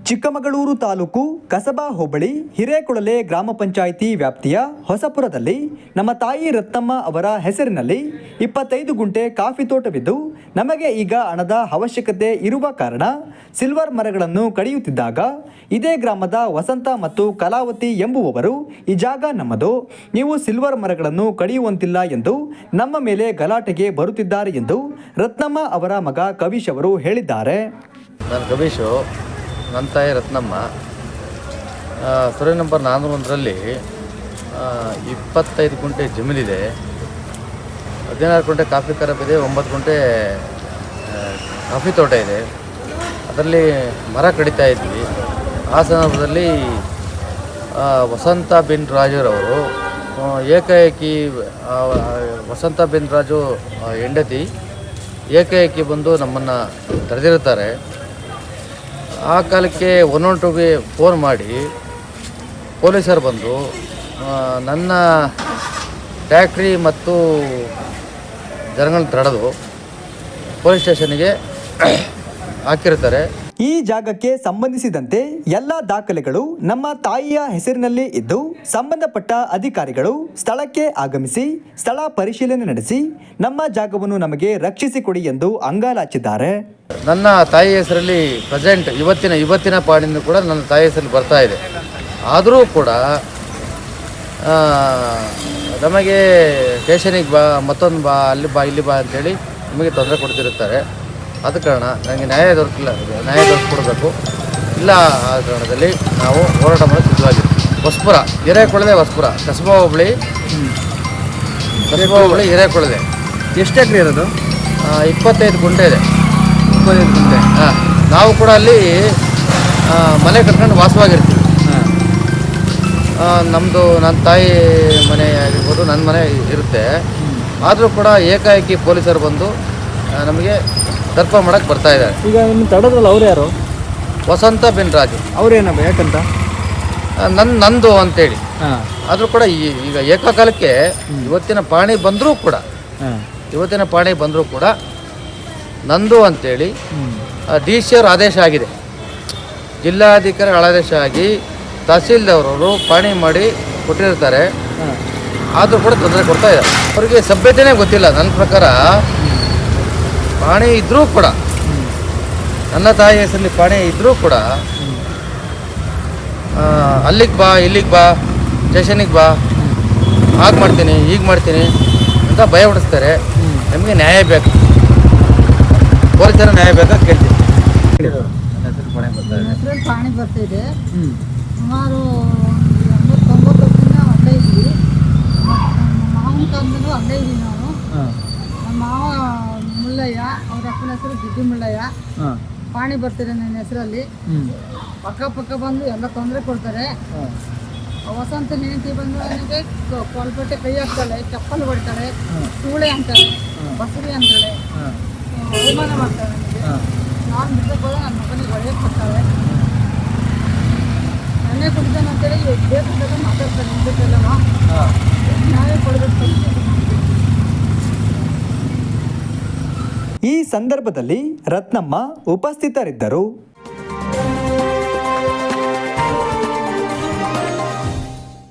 ಚಿಕ್ಕಮಗಳೂರು ತಾಲೂಕು ಕಸಬಾ ಹೋಬಳಿ ಹಿರೇಕೊಳಲೆ ಗ್ರಾಮ ಪಂಚಾಯಿತಿ ವ್ಯಾಪ್ತಿಯ ಹೊಸಪುರದಲ್ಲಿ ನಮ್ಮ ತಾಯಿ ರತ್ನಮ್ಮ ಅವರ ಹೆಸರಿನಲ್ಲಿ 25 ಗುಂಟೆ ಕಾಫಿ ತೋಟವಿದ್ದು ನಮಗೆ ಈಗ ಹಣದ ಅವಶ್ಯಕತೆ ಇರುವ ಕಾರಣ ಸಿಲ್ವರ್ ಮರಗಳನ್ನು ಕಡಿಯುತ್ತಿದ್ದಾಗ ಇದೇ ಗ್ರಾಮದ ವಸಂತ ಮತ್ತು ಕಲಾವತಿ ಎಂಬುವವರು ಈ ಜಾಗ ನಮ್ಮದು, ನೀವು ಸಿಲ್ವರ್ ಮರಗಳನ್ನು ಕಡಿಯುವಂತಿಲ್ಲ ಎಂದು ನಮ್ಮ ಮೇಲೆ ಗಲಾಟೆಗೆ ಬರುತ್ತಿದ್ದಾರೆ ಎಂದು ರತ್ನಮ್ಮ ಅವರ ಮಗ ಕವಿಶ್ ಅವರು ಹೇಳಿದ್ದಾರೆ. ನಾನು ಕವಿಶು, ನನ್ನ ತಾಯಿ ರತ್ನಮ್ಮ ಸರ್ವೆ ನಂಬರ್ 401ರಲ್ಲಿ 25 ಗುಂಟೆ ಜಮೀನಿದೆ. 16 ಗುಂಟೆ ಕಾಫಿ ಖರಾಬ್ ಇದೆ, 9 ಗುಂಟೆ ಕಾಫಿ ತೋಟ ಇದೆ. ಅದರಲ್ಲಿ ಮರ ಕಡಿತಾ ಇದ್ವಿ. ಆ ಸಂದರ್ಭದಲ್ಲಿ ವಸಂತ ಬಿನ್ ರಾಜುರವರು ಏಕಾಏಕಿ ವಸಂತ ಬಿನ್ ರಾಜು ಹೆಂಡತಿ ಏಕಾಏಕಿ ಬಂದು ನಮ್ಮನ್ನು ತಡೆದಿರುತ್ತಾರೆ. ಆ ಕಾಲಕ್ಕೆ 112ಗೆ ಫೋನ್ ಮಾಡಿ ಪೊಲೀಸರು ಬಂದು ನನ್ನ ಟ್ಯಾಕ್ಟ್ರಿ ಮತ್ತು ಜನಗಳನ್ನ ತಡೆದು ಪೊಲೀಸ್ ಸ್ಟೇಷನ್ಗೆ ಹಾಕಿರ್ತಾರೆ. ಈ ಜಾಗಕ್ಕೆ ಸಂಬಂಧಿಸಿದಂತೆ ಎಲ್ಲ ದಾಖಲೆಗಳು ನಮ್ಮ ತಾಯಿಯ ಹೆಸರಿನಲ್ಲಿ ಇದ್ದು ಸಂಬಂಧಪಟ್ಟ ಅಧಿಕಾರಿಗಳು ಸ್ಥಳಕ್ಕೆ ಆಗಮಿಸಿ ಸ್ಥಳ ಪರಿಶೀಲನೆ ನಡೆಸಿ ನಮ್ಮ ಜಾಗವನ್ನು ನಮಗೆ ರಕ್ಷಿಸಿಕೊಡಿ ಎಂದು ಅಂಗಾಲಾಚಿದ್ದಾರೆ. ನನ್ನ ತಾಯಿ ಹೆಸರಲ್ಲಿ ಪ್ರೆಸೆಂಟ್ ಇವತ್ತಿನ ಪಾಡಿನೂ ಕೂಡ ನನ್ನ ತಾಯಿ ಹೆಸರಲ್ಲಿ ಬರ್ತಾ ಇದೆ. ಆದರೂ ಕೂಡ ನಮಗೆ ಸ್ಟೇಷನಿಗೆ ಬಾ, ಮತ್ತೊಂದು ಬಾ, ಅಲ್ಲಿ ಬಾ, ಇಲ್ಲಿ ಬಾ ಅಂತೇಳಿ ನಮಗೆ ತೊಂದರೆ ಕೊಡ್ತಿರುತ್ತಾರೆ. ಆದ ಕಾರಣ ನನಗೆ ನ್ಯಾಯ ದೊರಕಿಕೊಡಬೇಕು. ಇಲ್ಲ ಆ ಕಾರಣದಲ್ಲಿ ನಾವು ಹೋರಾಟ ಮಾಡೋಕ್ಕೆ ಸಿದ್ಧವಾಗಿರ್ತೀವಿ. ಹೊಸಪುರ ಹಿರೇಕೊಳಲೆ, ಹೊಸಪುರ ಕಸಬಾ ಹೋಬಳಿ ಹಿರೇಕೊಳಲೆ. ಎಷ್ಟು ಎಕರೆ ಇರೋದು? 25 ಗುಂಟೆ ಇದೆ. 25 ಗುಂಟೆ. ಹಾಂ, ನಾವು ಕೂಡ ಅಲ್ಲಿ ಮನೆ ಕಟ್ಕೊಂಡು ವಾಸವಾಗಿರ್ತೀವಿ. ನಮ್ಮದು ನನ್ನ ತಾಯಿ ಮನೆ ಆಗಿರ್ಬೋದು, ನನ್ನ ಮನೆ ಇರುತ್ತೆ. ಆದರೂ ಕೂಡ ಏಕಾಏಕಿ ಪೊಲೀಸರು ಬಂದು ನಮಗೆ ದರ್ಪ ಮಾಡೋಕ್ಕೆ ಬರ್ತಾ ಇದ್ದಾರೆ. ಈಗ ನಿಮ್ಮ ತಡದ್ರಲ್ಲ, ಅವ್ರು ಯಾರು? ವಸಂತ ಬಿನ್ ರಾಜು. ಅವ್ರೇನಪ್ಪ, ಯಾಕಂತ? ನಂದು ಅಂತೇಳಿ. ಹಾಂ. ಆದರೂ ಕೂಡ ಈಗ ಏಕಕಾಲಕ್ಕೆ ಇವತ್ತಿನ ಪಾಣಿ ಬಂದರೂ ಕೂಡ ನಂದು ಅಂತೇಳಿ DC ಅವ್ರ ಆದೇಶ ಆಗಿದೆ. ಜಿಲ್ಲಾಧಿಕಾರಿ ಆದೇಶ ಆಗಿ ತಹಸೀಲ್ದವರು ಪಾಣಿ ಮಾಡಿ ಕೊಟ್ಟಿರ್ತಾರೆ. ಆದರೂ ಕೂಡ ತೊಂದರೆ ಕೊಡ್ತಾ ಇದ್ದಾರೆ. ಅವರಿಗೆ ಸಭ್ಯತೆಯೇ ಗೊತ್ತಿಲ್ಲ. ನನ್ನ ಪ್ರಕಾರ ಪಾಣಿ ಇದ್ದರೂ ಕೂಡ, ನನ್ನ ತಾಯಿ ಹೆಸರಲ್ಲಿ ಪಾಣಿ ಇದ್ದರೂ ಕೂಡ ಅಲ್ಲಿಗೆ ಬಾ, ಇಲ್ಲಿಗೆ ಬಾ, ಸ್ಟೇಷನಿಗೆ ಬಾ, ಹಾಗೆ ಮಾಡ್ತೀನಿ, ಹೀಗೆ ಮಾಡ್ತೀನಿ ಅಂತ ಭಯ ಹೊಡಿಸ್ತಾರೆ. ನಮಗೆ ನ್ಯಾಯ ಬೇಕು, ಪೊಲೀಸರ ನ್ಯಾಯ ಬೇಕಾಗಿ ಕೇಳ್ತೀನಿ. ನನ್ನ ಹೆಸರು ಪಾಣಿ ಬರ್ತಿದೆ. ಸುಮಾರು 90 ವರ್ಷದಿಂದ ಅಲ್ಲೇ ಇದ್ವಿ. ಮಾವನ ಕಾಲದಲ್ಲೂ ಅಲ್ಲೇ ಇದ್ವಿ ನಾವು. ನಮ್ಮ ಮಾವ ಮುಳ್ಳಯ್ಯ, ಅವ್ರ ಅಪ್ಪನ ಹೆಸರು ಜಿಡ್ಡಿ ಮುಳ್ಳಯ್ಯ. ಪಾಣಿ ಬರ್ತಿದೆ ನನ್ನ ಹೆಸರಲ್ಲಿ. ಪಕ್ಕ ಬಂದು ಎಲ್ಲ ತೊಂದರೆ ಕೊಡ್ತಾರೆ. ವಸಂತ ಹೆಂಡತಿ ಬಂದು ನನಗೆ ಕೊಲ್ಪಟ್ಟೆ ಕೈ ಹಾಕ್ತಾಳೆ, ಚಪ್ಪಲ್ ಹೊಡ್ತಾಳೆ, ಸೂಳೆ ಅಂತಾಳೆ, ಬಸರಿ ಅಂತಾಳೆ, ಅವಮಾನ ಮಾಡ್ತಾಳೆ ನನಗೆ. ನಾನು ಬಿಟ್ಟಕ್ಕೆ ಹೋದ ನನ್ನ ಮಗನಿಗೆ ಹೊಡೆಯಕ್ಕೆ ಕೊಡ್ತಾಳೆ. ಎಣ್ಣೆ ಕುಡಿತಾನೆ ಅಂತೇಳಿ ಬೇಕಾದಾಗ ಮಾತಾಡ್ತಾರೆ. ನಿಂದಕ್ಕೆಲ್ಲವ ನ್ಯಾಯ ಕೊಡಬೇಕು. ಈ ಸಂದರ್ಭದಲ್ಲಿ ರತ್ನಮ್ಮ ಉಪಸ್ಥಿತರಿದ್ದರು.